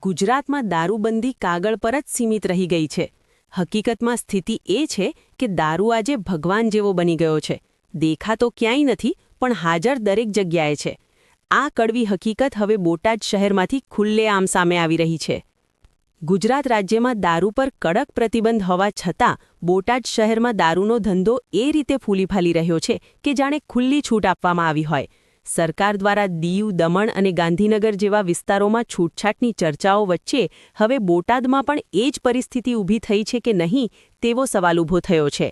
ગુજરાતમાં દારૂબંધી કાગળ પર જ સીમિત રહી ગઈ છે. હકીકતમાં સ્થિતિ એ છે કે દારૂ આજે ભગવાન જેવો બની ગયો છે. દેખાતો ક્યાંય નથી, પણ હાજર દરેક જગ્યાએ છે. આ કડવી હકીકત હવે બોટાદ શહેરમાંથી ખુલ્લેઆમ સામે આવી રહી છે. ગુજરાત રાજ્યમાં દારૂ પર કડક પ્રતિબંધ હોવા છતાં બોટાદ શહેરમાં દારૂનો ધંધો એ રીતે ફૂલીફાલી રહ્યો છે કે જાણે ખુલ્લી છૂટ આપવામાં આવી હોય. સરકાર દ્વારા દીવ, દમણ અને ગાંધીનગર જેવા વિસ્તારોમાં છૂટછાટની ચર્ચાઓ વચ્ચે હવે બોટાદમાં પણ એ જ પરિસ્થિતિ ઊભી થઈ છે કે નહીં તેવો સવાલ ઊભો થયો છે.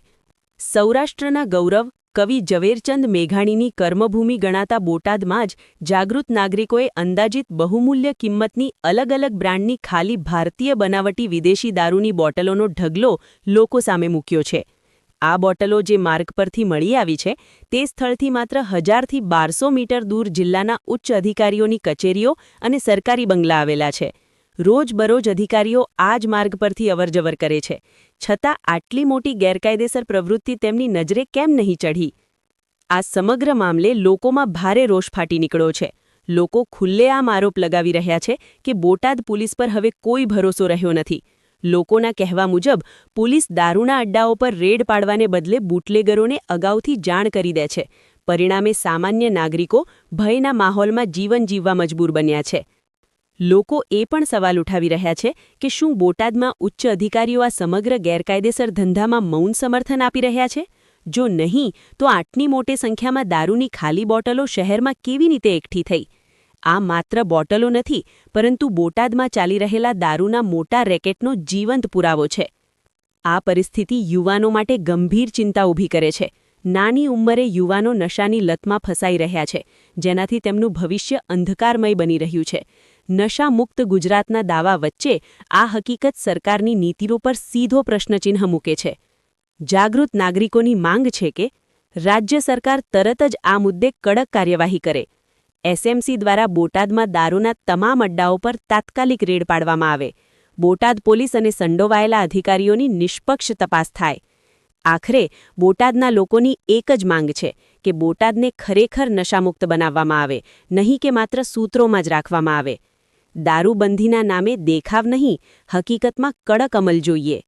સૌરાષ્ટ્રના ગૌરવ કવિ ઝવેરચંદ મેઘાણીની કર્મભૂમિ ગણાતા બોટાદમાં જ જાગૃત નાગરિકોએ અંદાજિત બહુમૂલ્ય કિંમતની અલગ અલગ બ્રાન્ડની ખાલી ભારતીય બનાવટી વિદેશી દારૂની બોટલોનો ઢગલો લોકો સામે મૂક્યો છે. આ બોટલો જે માર્ગ પરથી મળી આવી છે તે સ્થળથી માત્ર 1000થી 1200 મીટર દૂર જિલ્લાના ઉચ્ચ અધિકારીઓની કચેરીઓ અને સરકારી બંગલા આવેલા છે. રોજબરોજ અધિકારીઓ આ જ માર્ગ પરથી અવરજવર કરે છે, છતાં આટલી મોટી ગેરકાયદેસર પ્રવૃત્તિ તેમની નજરે કેમ નહીં ચઢી? આ સમગ્ર મામલે લોકોમાં ભારે રોષ ફાટી નીકળ્યો છે. લોકો ખુલ્લેઆમ આરોપ લગાવી રહ્યા છે કે બોટાદ પોલીસ પર હવે કોઈ ભરોસો રહ્યો નથી. લોકોના કહેવા મુજબ પોલીસ દારૂના અડ્ડાઓ પર રેડ પાડવાને બદલે બુટલેગરોને અગાઉથી જાણ કરી દે છે. પરિણામે સામાન્ય નાગરિકો ભયના માહોલમાં જીવન જીવવા મજબૂર બન્યા છે. લોકો એ પણ સવાલ ઉઠાવી રહ્યા છે કે શું બોટાદમાં ઉચ્ચ અધિકારીઓ આ સમગ્ર ગેરકાયદેસર ધંધામાં મૌન સમર્થન આપી રહ્યા છે? જો નહીં, તો આટલી મોટી સંખ્યામાં દારૂની ખાલી બોટલો શહેરમાં કેવી રીતે એકઠી થઈ? આ માત્ર બોટલો નથી, પરંતુ બોટાદમાં ચાલી રહેલા દારૂના મોટા રેકેટનો જીવંત પુરાવો છે. આ પરિસ્થિતિ યુવાનો માટે ગંભીર ચિંતા ઊભી કરે છે. નાની ઉંમરે યુવાનો નશાની લતમાં ફસાઈ રહ્યા છે, જેનાથી તેમનું ભવિષ્ય અંધકારમય બની રહ્યું છે. નશામુક્ત ગુજરાતના દાવા વચ્ચે આ હકીકત સરકારની નીતિઓ પર સીધો પ્રશ્નચિહ્ન મૂકે છે. જાગૃત નાગરિકોની માંગ છે કે રાજ્ય સરકાર તરત જ આ મુદ્દે કડક કાર્યવાહી કરે. એસએમસી દ્વારા બોટાદમાં દારૂના તમામ અડ્ડાઓ પર તાત્કાલિક રેડ પાડવામાં આવે. બોટાદ પોલીસ અને સંડોવાયેલા અધિકારીઓની નિષ્પક્ષ તપાસ થાય. આખરે બોટાદના લોકોની એક જ માંગ છે કે બોટાદને ખરેખર નશામુક્ત બનાવવામાં આવે, નહીં કે માત્ર સૂત્રોમાં જ રાખવામાં આવે. દારૂબંધીના નામે દેખાવ નહીં, હકીકતમાં કડક અમલ જોઈએ.